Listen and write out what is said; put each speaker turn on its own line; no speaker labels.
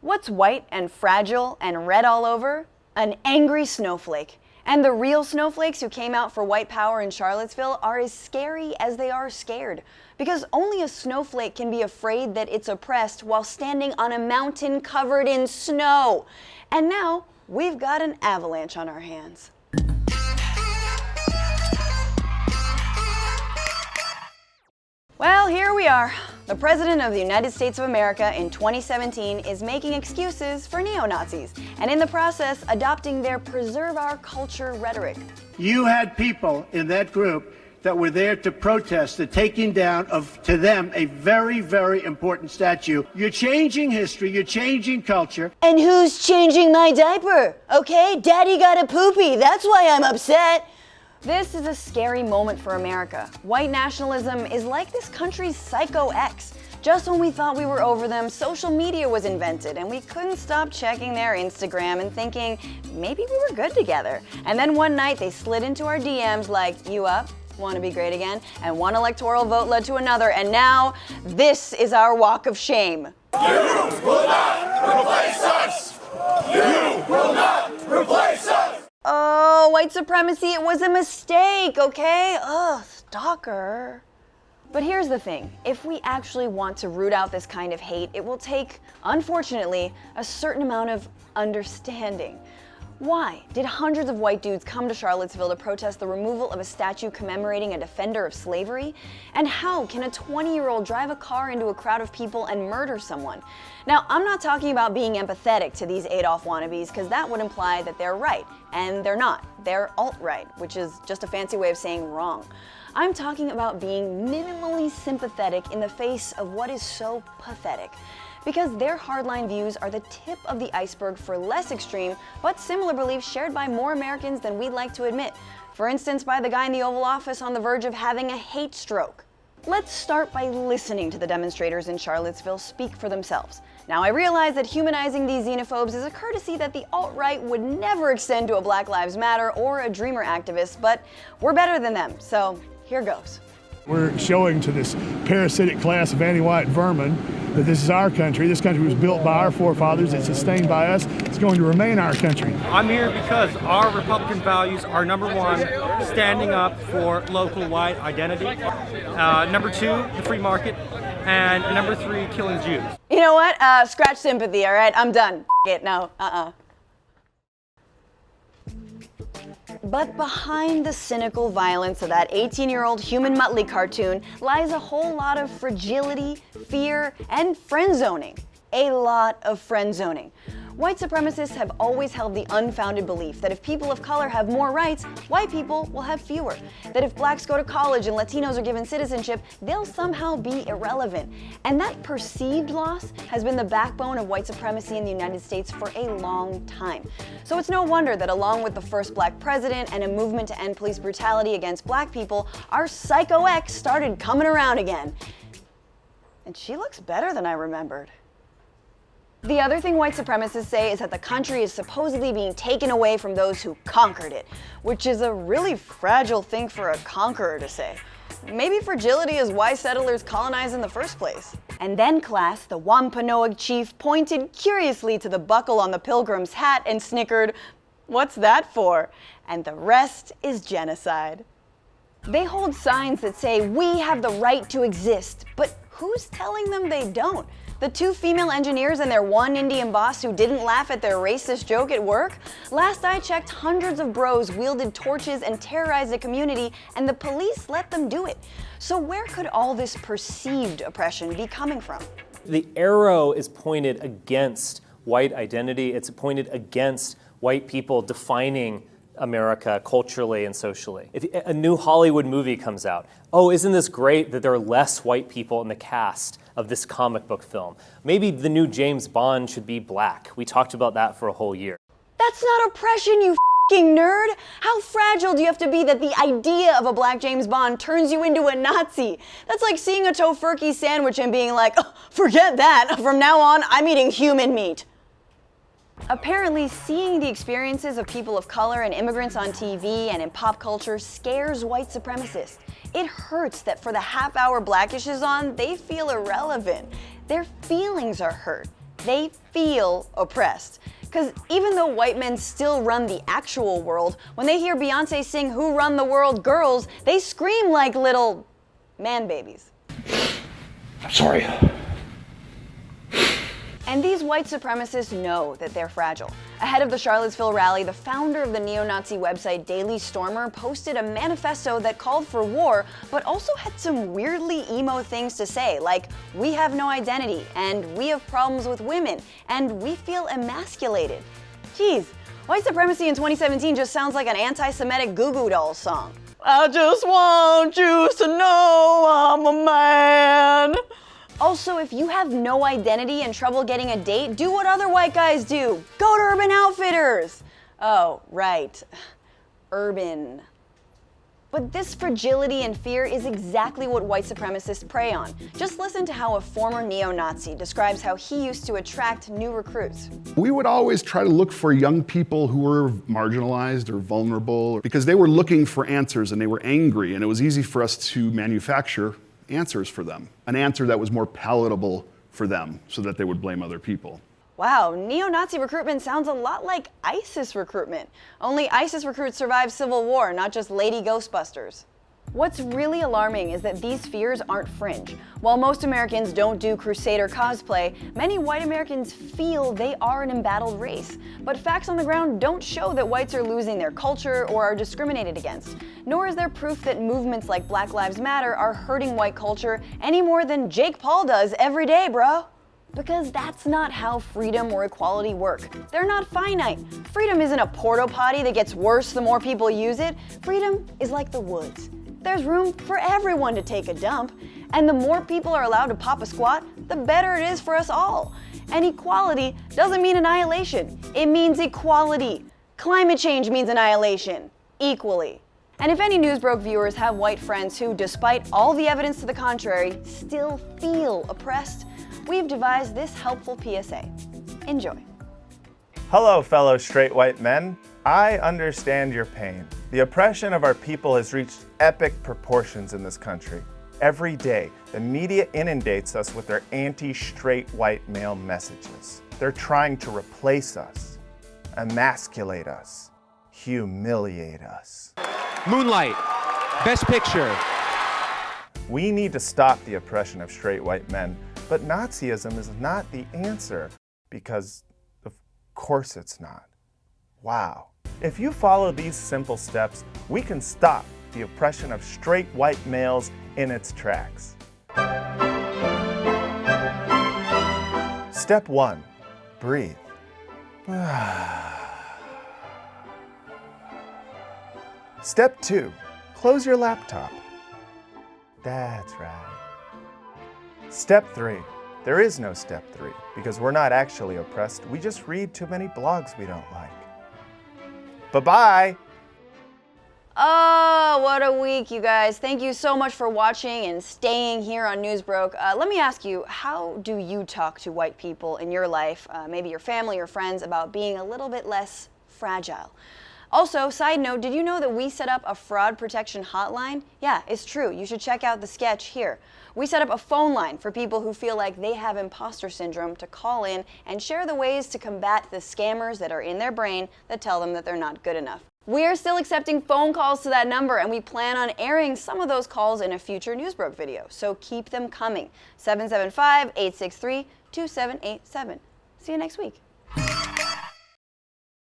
What's white and fragile and red all over? An angry snowflake. And the real snowflakes who came out for white power in Charlottesville are as scary as they are scared. Because only a snowflake can be afraid that it's oppressed while standing on a mountain covered in snow. And now we've got an avalanche on our hands. Well, here we are. The President of the United States of America in 2017 is making excuses for neo-Nazis, and in the process, adopting their preserve our culture rhetoric.
You had people in that group that were there to protest the taking down of, to them, a very, very important statue. You're changing history, you're changing culture.
And who's changing my diaper? Okay, Daddy got a poopy, that's why I'm upset. This is a scary moment for America. White nationalism is like this country's psycho ex. Just when we thought we were over them, social media was invented and we couldn't stop checking their Instagram and thinking, maybe we were good together. And then one night they slid into our DMs like, you up? Want to be great again? And one electoral vote led to another, and now this is our walk of shame.
You will not replace us! You will not replace us!
Oh, white supremacy, it was a mistake, okay? Ugh, stalker. But here's the thing, if we actually want to root out this kind of hate, it will take, unfortunately, a certain amount of understanding. Why did hundreds of white dudes come to Charlottesville to protest the removal of a statue commemorating a defender of slavery? And how can a 20-year-old drive a car into a crowd of people and murder someone? Now, I'm not talking about being empathetic to these Adolf wannabes, because that would imply that they're right, and they're not. They're alt-right, which is just a fancy way of saying wrong. I'm talking about being minimally sympathetic in the face of what is so pathetic. Because their hardline views are the tip of the iceberg for less extreme, but similar beliefs shared by more Americans than we'd like to admit. For instance, by the guy in the Oval Office on the verge of having a hate stroke. Let's start by listening to the demonstrators in Charlottesville speak for themselves. Now, I realize that humanizing these xenophobes is a courtesy that the alt-right would never extend to a Black Lives Matter or a Dreamer activist, but we're better than them, so here goes.
We're showing to this parasitic class of anti-white vermin that this is our country. This country was built by our forefathers. It's sustained by us. It's going to remain our country.
I'm here because our Republican values are number one, standing up for local white identity. Number two, the free market. And number three, killing Jews.
You know what? Scratch sympathy, all right? I'm done. It, no, But behind the cynical violence of that 18-year-old human Muttley cartoon lies a whole lot of fragility, fear, and friend zoning. A lot of friend zoning. White supremacists have always held the unfounded belief that if people of color have more rights, white people will have fewer. That if blacks go to college and Latinos are given citizenship, they'll somehow be irrelevant. And that perceived loss has been the backbone of white supremacy in the United States for a long time. So it's no wonder that along with the first black president and a movement to end police brutality against black people, our psycho ex started coming around again. And she looks better than I remembered. The other thing white supremacists say is that the country is supposedly being taken away from those who conquered it, which is a really fragile thing for a conqueror to say. Maybe fragility is why settlers colonized in the first place. And then, class, the Wampanoag chief pointed curiously to the buckle on the pilgrim's hat and snickered, "What's that for?" And the rest is genocide. They hold signs that say, "We have the right to exist," but who's telling them they don't? The two female engineers and their one Indian boss who didn't laugh at their racist joke at work? Last I checked, hundreds of bros wielded torches and terrorized the community, and the police let them do it. So where could all this perceived oppression be coming from?
The arrow is pointed against white identity. It's pointed against white people defining America culturally and socially. If a new Hollywood movie comes out, oh, isn't this great that there are less white people in the cast of this comic book film? Maybe the new James Bond should be black. We talked about that for a whole year.
That's not oppression, you f***ing nerd! How fragile do you have to be that the idea of a black James Bond turns you into a Nazi? That's like seeing a tofurkey sandwich and being like, oh, forget that, from now on I'm eating human meat. Apparently, seeing the experiences of people of color and immigrants on TV and in pop culture scares white supremacists. It hurts that for the half hour Blackish is on, they feel irrelevant. Their feelings are hurt. They feel oppressed. Because even though white men still run the actual world, when they hear Beyonce sing "Who Run the World, Girls," they scream like little man babies.
I'm sorry.
And these white supremacists know that they're fragile. Ahead of the Charlottesville rally, the founder of the neo-Nazi website Daily Stormer posted a manifesto that called for war, but also had some weirdly emo things to say, like, "We have no identity," and "We have problems with women," and "We feel emasculated." Geez, white supremacy in 2017 just sounds like an anti-Semitic Goo Goo Dolls song. I just want you to know I'm a man. Also, if you have no identity and trouble getting a date, do what other white guys do. Go to Urban Outfitters. Oh, right. Urban. But this fragility and fear is exactly what white supremacists prey on. Just listen to how a former neo-Nazi describes how he used to attract new recruits.
We would always try to look for young people who were marginalized or vulnerable because they were looking for answers and they were angry, and it was easy for us to manufacture answers for them, an answer that was more palatable for them so that they would blame other people.
Wow, neo-Nazi recruitment sounds a lot like ISIS recruitment. Only ISIS recruits survived civil war, not just Lady Ghostbusters. What's really alarming is that these fears aren't fringe. While most Americans don't do Crusader cosplay, many white Americans feel they are an embattled race. But facts on the ground don't show that whites are losing their culture or are discriminated against. Nor is there proof that movements like Black Lives Matter are hurting white culture any more than Jake Paul does every day, bro. Because that's not how freedom or equality work. They're not finite. Freedom isn't a porta potty that gets worse the more people use it. Freedom is like the woods. There's room for everyone to take a dump, and the more people are allowed to pop a squat, the better it is for us all. And equality doesn't mean annihilation. It means equality. Climate change means annihilation. Equally. And if any Newsbroke viewers have white friends who, despite all the evidence to the contrary, still feel oppressed, we've devised this helpful PSA. Enjoy.
Hello, fellow straight white men. I understand your pain. The oppression of our people has reached epic proportions in this country. Every day, the media inundates us with their anti-straight white male messages. They're trying to replace us, emasculate us, humiliate us.
Moonlight, Best Picture.
We need to stop the oppression of straight white men, but Nazism is not the answer, because of course it's not. Wow. If you follow these simple steps, we can stop the oppression of straight white males in its tracks. Step 1, breathe. Step 2, close your laptop. That's right. Step 3, there is no step 3 because we're not actually oppressed. We just read too many blogs we don't like. Bye-bye.
Oh, what a week, you guys. Thank you so much for watching and staying here on Newsbroke. Let me ask you, how do you talk to white people in your life, maybe your family or friends, about being a little bit less fragile? Also, side note, did you know that we set up a fraud protection hotline? Yeah, it's true. You should check out the sketch here. We set up a phone line for people who feel like they have imposter syndrome to call in and share the ways to combat the scammers that are in their brain that tell them that they're not good enough. We are still accepting phone calls to that number, and we plan on airing some of those calls in a future Newsbroke video, so keep them coming. 775-863-2787. See you next week.